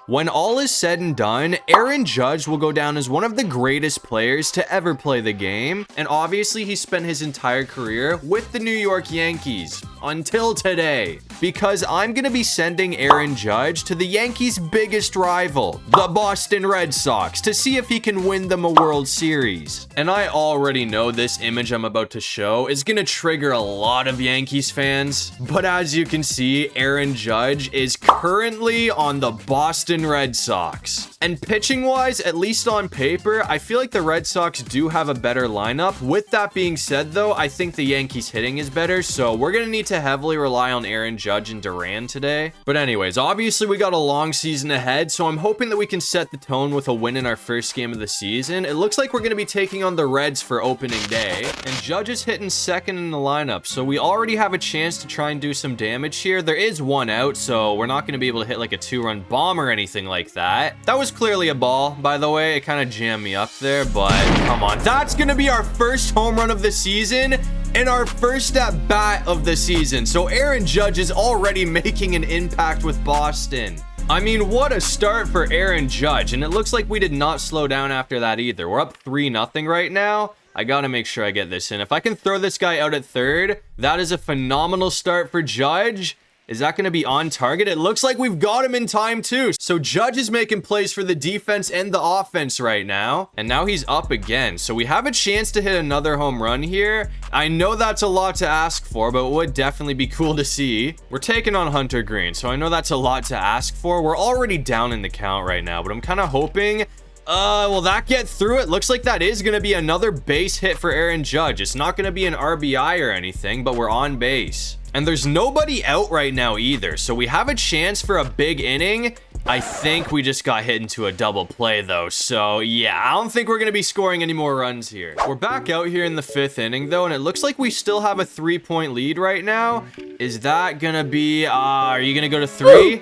When all is said and done, Aaron Judge will go down as one of the greatest players to ever play the game, and obviously he spent his entire career with the New York Yankees until today, because I'm gonna be sending Aaron Judge to the Yankees' biggest rival, the Boston Red Sox, to see if he can win them a World Series. And I already know this image I'm about to show is gonna trigger a lot of Yankees fans, but as you can see, Aaron Judge is currently on the Boston Red Sox. And pitching wise, at least on paper, I feel like the Red Sox do have a better lineup. With that being said though, I think the Yankees hitting is better, so we're gonna need to heavily rely on Aaron Judge and Duran today. But anyways, obviously we got a long season ahead, so I'm hoping that we can set the tone with a win in our first game of the season. It looks like we're gonna be taking on the Reds for opening day, and Judge is hitting second in the lineup, so we already have a chance to try and do some damage here. There is one out, so we're not gonna be able to hit like a 2-run bomb or anything like that. That was clearly a ball, by the way. It kind of jammed me up there, but come on. That's gonna be our first home run of the season and our first at bat of the season. So Aaron Judge is already making an impact with Boston. I mean, what a start for Aaron Judge, and it looks like we did not slow down after that either. We're up 3-0 right now. I gotta make sure I get this in. If I can throw this guy out at third, that is a phenomenal start for Judge. Is that going to be on target? It looks like we've got him in time too. So Judge is making plays for the defense and the offense right now. And now he's up again. So we have a chance to hit another home run here. I know that's a lot to ask for, but it would definitely be cool to see. We're taking on Hunter Green, so I know that's a lot to ask for. We're already down in the count right now, but I'm kind of hoping... will that get through? It looks like that is going to be another base hit for Aaron Judge. It's not going to be an RBI or anything, but we're on base. And there's nobody out right now either, so we have a chance for a big inning. I think we just got hit into a double play though, so yeah, I don't think we're going to be scoring any more runs here. We're back out here in the 5th inning though, and it looks like we still have a 3-point lead right now. Is that going to be, are you going to go to 3?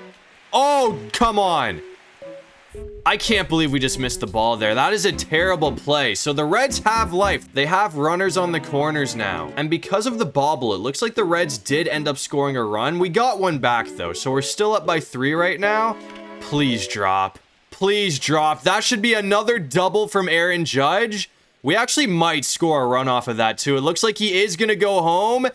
Oh, come on. I can't believe we just missed the ball there. That is a terrible play. So the Reds have life. They have runners on the corners now. And because of the bobble, it looks like the Reds did end up scoring a run. We got one back though, so we're still up by 3 right now. Please drop. Please drop. That should be another double from Aaron Judge. We actually might score a run off of that too. It looks like he is going to go home.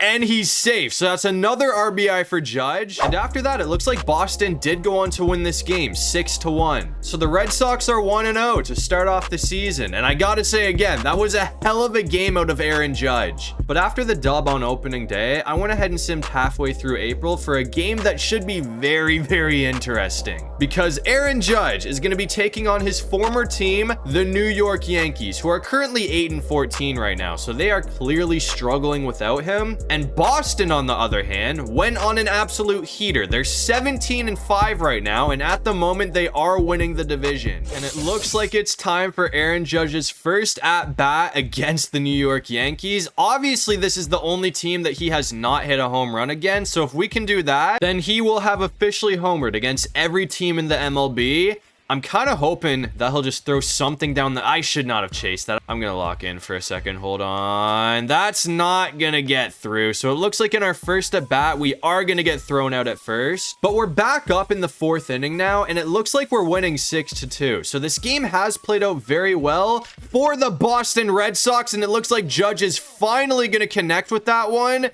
And he's safe, so that's another RBI for Judge. And after that, it looks like Boston did go on to win this game 6-1. So the Red Sox are 1-0 to start off the season. And I gotta say again, that was a hell of a game out of Aaron Judge. But after the dub on opening day, I went ahead and simmed halfway through April for a game that should be very, very interesting. Because Aaron Judge is gonna be taking on his former team, the New York Yankees, who are currently 8-14 right now. So they are clearly struggling without him. And Boston, on the other hand, went on an absolute heater. They're 17-5 right now, and at the moment, they are winning the division. And it looks like it's time for Aaron Judge's first at-bat against the New York Yankees. Obviously, this is the only team that he has not hit a home run against, so if we can do that, then he will have officially homered against every team in the MLB. I'm kind of hoping that he'll just throw something down the... I should not have chased that. I'm going to lock in for a second. Hold on. That's not going to get through. So it looks like in our first at bat, we are going to get thrown out at first. But we're back up in the 4th inning now, and it looks like we're winning 6-2. So this game has played out very well for the Boston Red Sox, and it looks like Judge is finally going to connect with that one.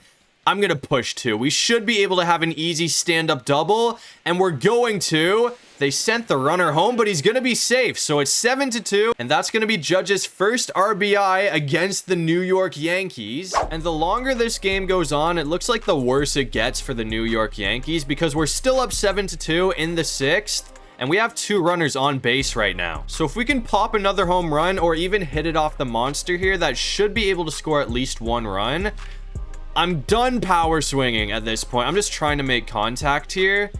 I'm going to push 2. We should be able to have an easy stand-up double, and we're going to... They sent the runner home, but he's going to be safe. So it's 7-2, and that's going to be Judge's first RBI against the New York Yankees. And the longer this game goes on, it looks like the worse it gets for the New York Yankees because we're still up 7-2 in the 6th. And we have 2 runners on base right now. So if we can pop another home run or even hit it off the monster here, that should be able to score at least 1 run. I'm done power swinging at this point. I'm just trying to make contact here.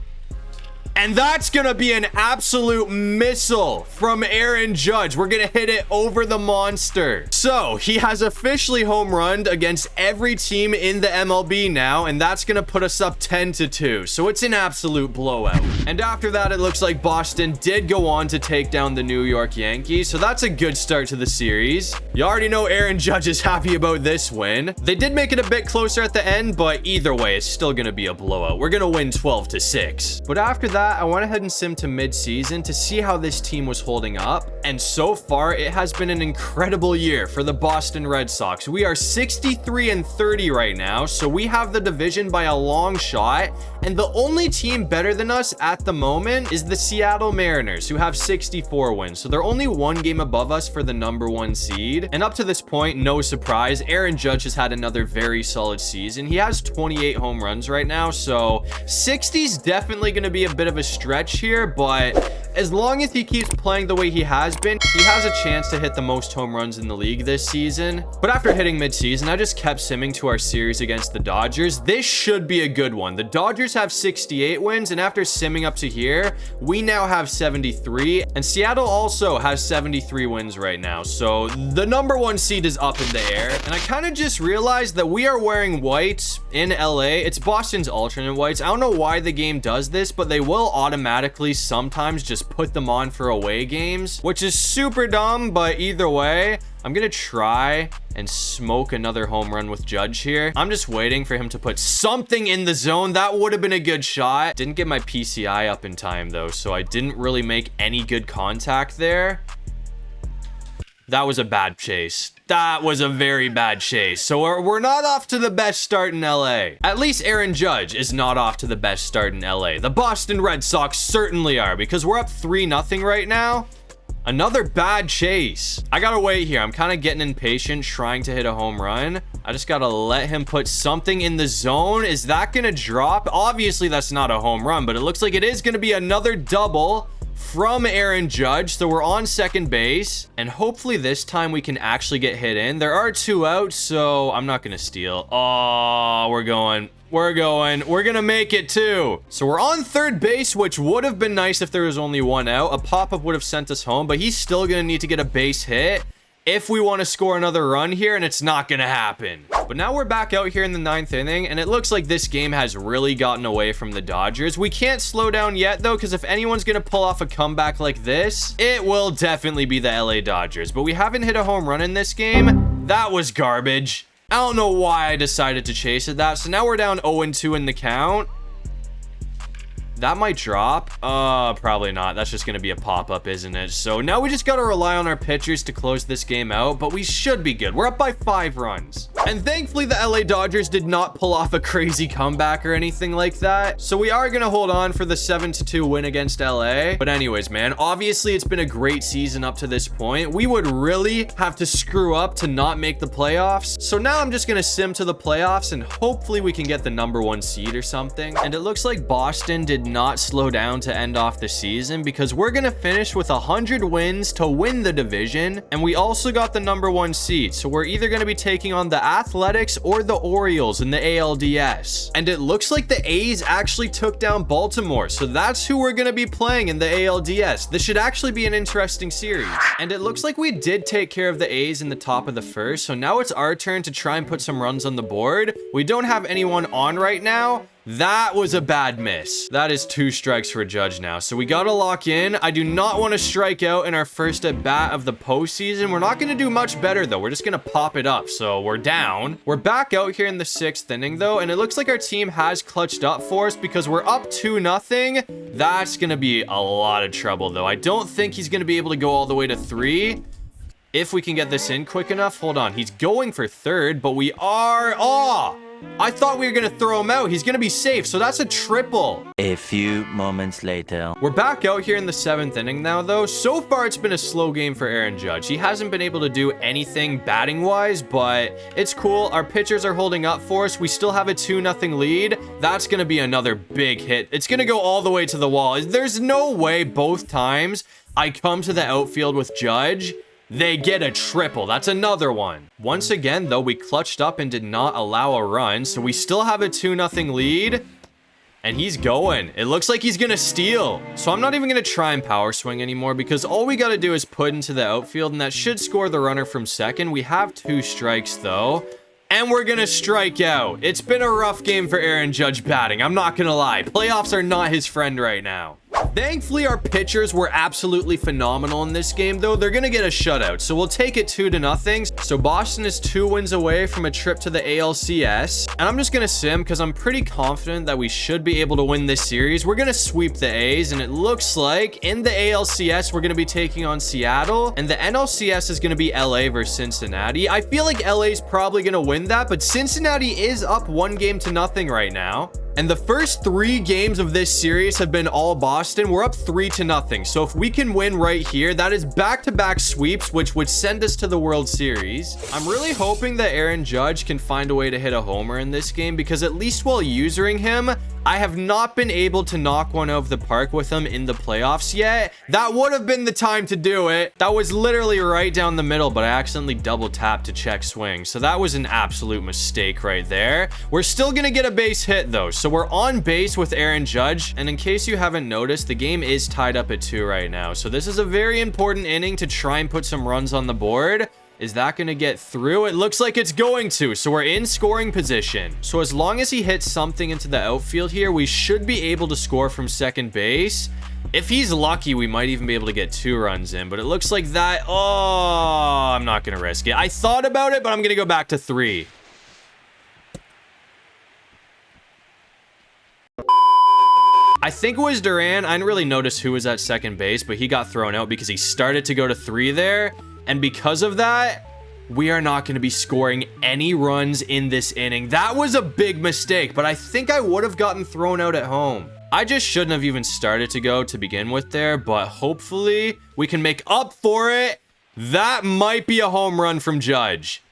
And that's going to be an absolute missile from Aaron Judge. We're going to hit it over the monster. So he has officially home runned against every team in the MLB now, and that's going to put us up 10-2. So it's an absolute blowout. And after that, it looks like Boston did go on to take down the New York Yankees. So that's a good start to the series. You already know Aaron Judge is happy about this win. They did make it a bit closer at the end, but either way, it's still going to be a blowout. We're going to win 12-6. But after that, that, I went ahead and simmed to mid-season to see how this team was holding up. And so far, it has been an incredible year for the Boston Red Sox. We are 63-30 right now, so we have the division by a long shot. And the only team better than us at the moment is the Seattle Mariners, who have 64 wins. So they're only one game above us for the #1 seed. And up to this point, no surprise, Aaron Judge has had another very solid season. He has 28 home runs right now, so 60's definitely going to be a bit of a stretch here, but as long as he keeps playing the way he has been, he has a chance to hit the most home runs in the league this season. But after hitting mid-season, I just kept simming to our series against the Dodgers. This should be a good one. The Dodgers have 68 wins, and after simming up to here, we now have 73, and Seattle also has 73 wins right now. So the #1 seed is up in the air, and I kind of just realized that we are wearing whites in LA. It's Boston's alternate whites. I don't know why the game does this, but they will automatically sometimes just put them on for away games, which is super dumb. But either way, I'm gonna try and smoke another home run with Judge here. I'm just waiting for him to put something in the zone. That would have been a good shot. Didn't get my PCI up in time though, so I didn't really make any good contact there. That was a bad chase. That was a very bad chase. So we're not off to the best start in LA. At least Aaron Judge is not off to the best start in LA. The Boston Red Sox certainly are, because we're up 3-0 right now. Another bad chase. I gotta wait here. I'm kind of getting impatient trying to hit a home run. I just gotta let him put something in the zone. Is that gonna drop? Obviously that's not a home run, but it looks like it is gonna be another double from Aaron Judge. So we're on second base, and hopefully this time we can actually get hit in. There are 2 outs, so I'm not gonna steal. Oh, we're gonna make it too. So we're on third base, which would have been nice if there was only 1 out. A pop-up would have sent us home, but he's still gonna need to get a base hit if we want to score another run here, and it's not gonna happen. But now we're back out here in the 9th inning, and it looks like this game has really gotten away from the Dodgers. We can't slow down yet though, because if anyone's gonna pull off a comeback like this, it will definitely be the LA Dodgers. But we haven't hit a home run in this game. That was garbage. I don't know why I decided to chase at that. So now we're down 0-2 in the count. That might drop. Probably not. That's just going to be a pop-up, isn't it? So now we just got to rely on our pitchers to close this game out, but we should be good. We're up by 5 runs. And thankfully, the LA Dodgers did not pull off a crazy comeback or anything like that. So we are going to hold on for the 7-2 win against LA. But anyways, man, obviously it's been a great season up to this point. We would really have to screw up to not make the playoffs. So now I'm just going to sim to the playoffs, and hopefully we can get the #1 seed or something. And it looks like Boston did not slow down to end off the season, because we're gonna finish with 100 wins to win the division, and we also got the #1 seed. So we're either gonna be taking on the Athletics or the Orioles in the ALDS. And it looks like the A's actually took down Baltimore, so that's who we're gonna be playing in the ALDS. This should actually be an interesting series. And it looks like we did take care of the A's in the top of the first, so now it's our turn to try and put some runs on the board. We don't have anyone on right now. That was a bad miss. That is 2 strikes for Judge now. So we got to lock in. I do not want to strike out in our first at bat of the postseason. We're not going to do much better though. We're just going to pop it up. So we're down. We're back out here in the 6th inning though. And it looks like our team has clutched up for us, because we're up 2-0. That's going to be a lot of trouble though. I don't think he's going to be able to go all the way to 3. If we can get this in quick enough. Hold on. He's going for 3rd, but we are... Oh! I thought we were going to throw him out. He's going to be safe, so that's a triple. A few moments later. We're back out here in the 7th inning now, though. So far, it's been a slow game for Aaron Judge. He hasn't been able to do anything batting-wise, but it's cool. Our pitchers are holding up for us. We still have a 2-0 lead. That's going to be another big hit. It's going to go all the way to the wall. There's no way both times I come to the outfield with Judge, they get a triple. That's another one. Once again, though, we clutched up and did not allow a run, so we still have a 2-0 lead. And he's going. It looks like he's going to steal. So I'm not even going to try and power swing anymore, because all we got to do is put into the outfield, and that should score the runner from second. We have 2 strikes, though. And we're going to strike out. It's been a rough game for Aaron Judge batting. I'm not going to lie. Playoffs are not his friend right now. Thankfully, our pitchers were absolutely phenomenal in this game, though. They're going to get a shutout, so we'll take it 2-0. So Boston is 2 wins away from a trip to the ALCS, and I'm just going to sim because I'm pretty confident that we should be able to win this series. We're going to sweep the A's, and it looks like in the ALCS, we're going to be taking on Seattle, and the NLCS is going to be LA versus Cincinnati. I feel like LA is probably going to win that, but Cincinnati is up 1-0 right now. And the first 3 games of this series have been all Boston. We're up 3-0. So if we can win right here, that is back-to-back sweeps, which would send us to the World Series. I'm really hoping that Aaron Judge can find a way to hit a homer in this game, because at least while using him, I have not been able to knock one out of the park with him in the playoffs yet. That would have been the time to do it. That was literally right down the middle, but I accidentally double tapped to check swing. So that was an absolute mistake right there. We're still gonna get a base hit though. So we're on base with Aaron Judge. And in case you haven't noticed, the game is tied up at 2 right now. So this is a very important inning to try and put some runs on the board. Is that going to get through? It looks like it's going to. So we're in scoring position. So as long as he hits something into the outfield here, we should be able to score from second base. If he's lucky, we might even be able to get 2 runs in. But it looks like that. Oh, I'm not going to risk it. I thought about it, but I'm going to go back to 3. I think it was Duran. I didn't really notice who was at second base, but he got thrown out because he started to go to 3 there. And because of that, we are not going to be scoring any runs in this inning. That was a big mistake, but I think I would have gotten thrown out at home. I just shouldn't have even started to go to begin with there, but hopefully we can make up for it. That might be a home run from Judge.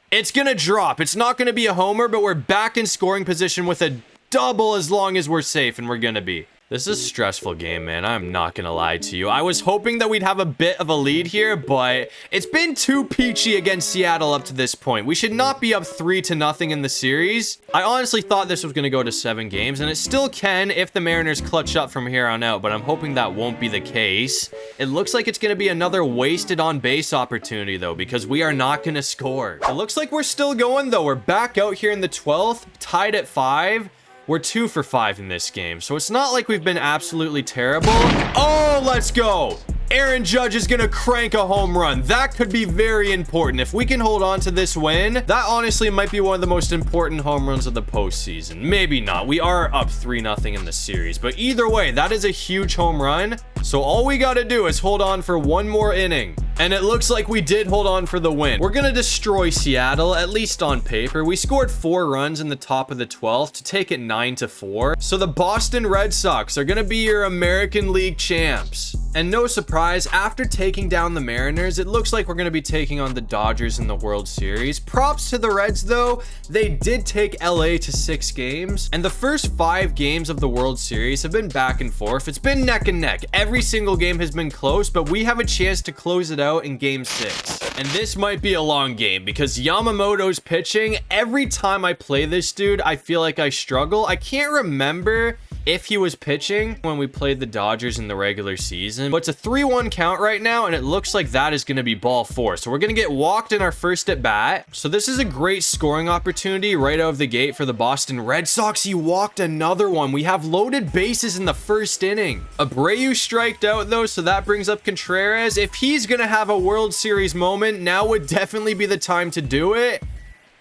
It's going to drop. It's not going to be a homer, but we're back in scoring position with a double as long as we're safe, and we're going to be. This is a stressful game, man. I'm not gonna lie to you. I was hoping that we'd have a bit of a lead here, but it's been too peachy against Seattle up to this point. We should not be up 3-0 in the series. I honestly thought this was gonna go to 7 games, and it still can if the Mariners clutch up from here on out, but I'm hoping that won't be the case. It looks like it's gonna be another wasted on base opportunity though, because we are not gonna score. It looks like we're still going though. We're back out here in the 12th, tied at 5. We're 2 for 5 in this game, so it's not like we've been absolutely terrible. Oh, let's go. Aaron Judge is gonna crank a home run. That could be very important. If we can hold on to this win, that honestly might be one of the most important home runs of the postseason. Maybe not. We are up 3-0 in the series, but either way, that is a huge home run. So all we gotta do is hold on for 1 more inning. And it looks like we did hold on for the win. We're gonna destroy Seattle, at least on paper. We scored 4 runs in the top of the 12th to take it 9-4. So the Boston Red Sox are gonna be your American League champs. And no surprise, after taking down the Mariners, it looks like we're going to be taking on the Dodgers in the World Series. Props to the Reds, though. They did take LA to 6 games. And the first 5 games of the World Series have been back and forth. It's been neck and neck. Every single game has been close, but we have a chance to close it out in Game 6. And this might be a long game because Yamamoto's pitching. Every time I play this dude, I feel like I struggle. I can't remember if he was pitching when we played the Dodgers in the regular season, but it's a 3-1 count right now, and it looks like that is going to be ball 4. So we're going to get walked in our first at bat. So this is a great scoring opportunity right out of the gate for the Boston Red Sox. He walked another one. We have loaded bases in the first inning. Abreu striked out though, so that brings up Contreras. If he's going to have a World Series moment, now would definitely be the time to do it.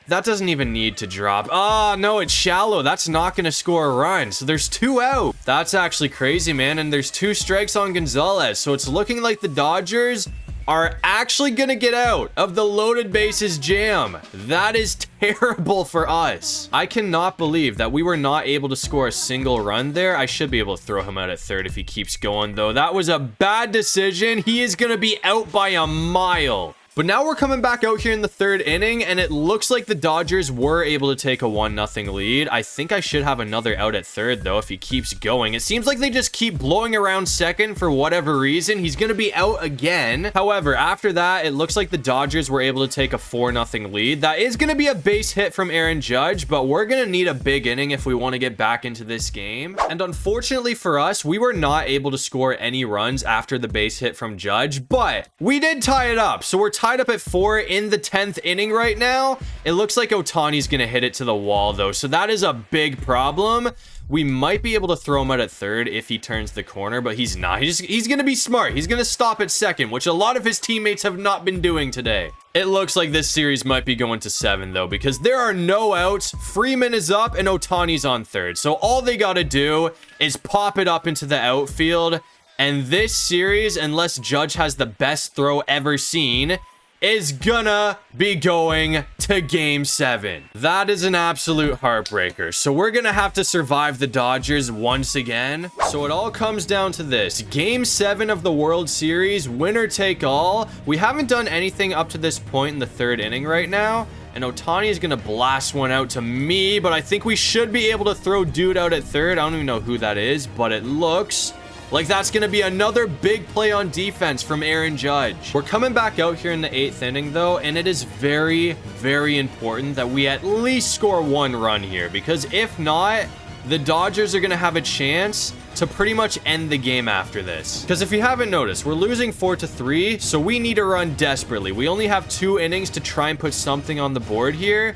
That doesn't even need to drop. Oh, no, it's shallow. That's not going to score a run. So there's 2 out. That's actually crazy, man. And there's 2 strikes on Gonzalez. So it's looking like the Dodgers are actually going to get out of the loaded bases jam. That is terrible for us. I cannot believe that we were not able to score a single run there. I should be able to throw him out at third if he keeps going, though. That was a bad decision. He is going to be out by a mile. But now we're coming back out here in the 3rd inning, and it looks like the Dodgers were able to take a 1-0 lead. I think I should have another out at 3rd, though, if he keeps going. It seems like they just keep blowing around 2nd for whatever reason. He's going to be out again. However, after that, it looks like the Dodgers were able to take a 4-0 lead. That is going to be a base hit from Aaron Judge, but we're going to need a big inning if we want to get back into this game. And unfortunately for us, we were not able to score any runs after the base hit from Judge, but we did tie it up. So we're tied up at 4 in the 10th inning right now. It looks like Ohtani's gonna hit it to the wall though, so that is a big problem. We might be able to throw him out at third if he turns the corner, but he's not. He's going to be smart. He's going to stop at second, which a lot of his teammates have not been doing today. It looks like this series might be going to 7, though, because there are no outs. Freeman is up and Ohtani's on third. So all they got to do is pop it up into the outfield. And this series, unless Judge has the best throw ever seen, is gonna be going to game 7. That is an absolute heartbreaker. So we're gonna have to survive the Dodgers once again. So it all comes down to this. Game 7 of the World Series, winner take all. We haven't done anything up to this point in the 3rd inning right now. And Ohtani is gonna blast one out to me, but I think we should be able to throw dude out at 3rd. I don't even know who that is, but it looks like that's going to be another big play on defense from Aaron Judge. We're coming back out here in the 8th inning, though, and it is very, very important that we at least score 1 run here, because if not, the Dodgers are going to have a chance to pretty much end the game after this. Because if you haven't noticed, we're losing 4-3, so we need to run desperately. We only have 2 innings to try and put something on the board here.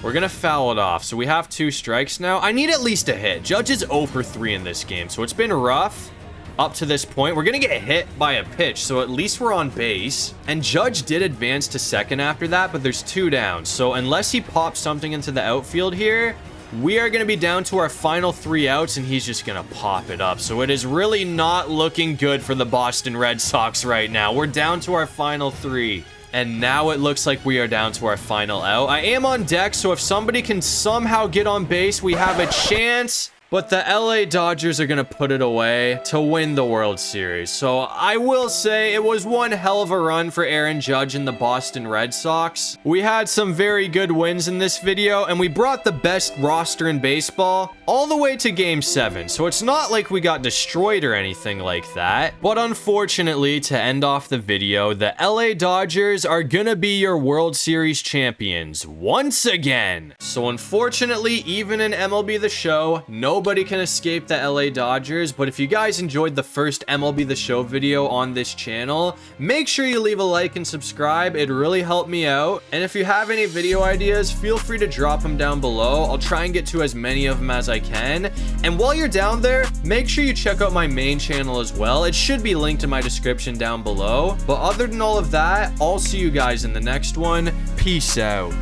We're going to foul it off, so we have 2 strikes now. I need at least a hit. Judge is 0 for 3 in this game, so it's been rough up to this point. We're gonna get hit by a pitch, so at least we're on base. And Judge did advance to second after that, but there's 2 down. So unless he pops something into the outfield here, we are gonna be down to our final 3 outs, and he's just gonna pop it up. So it is really not looking good for the Boston Red Sox right now. We're down to our final 3. And now it looks like we are down to our final out. I am on deck, so if somebody can somehow get on base, we have a chance. But the LA Dodgers are going to put it away to win the World Series. So I will say it was one hell of a run for Aaron Judge and the Boston Red Sox. We had some very good wins in this video, and we brought the best roster in baseball all the way to Game 7. So it's not like we got destroyed or anything like that. But unfortunately, to end off the video, the LA Dodgers are going to be your World Series champions once again. So unfortunately, even in MLB The Show, nobody can escape the LA Dodgers. But if you guys enjoyed the first MLB The Show video on this channel, make sure you leave a like and subscribe. It really helped me out. And if you have any video ideas, feel free to drop them down below. I'll try and get to as many of them as I can. And while you're down there, make sure you check out my main channel as well. It should be linked in my description down below. But other than all of that, I'll see you guys in the next one. Peace out.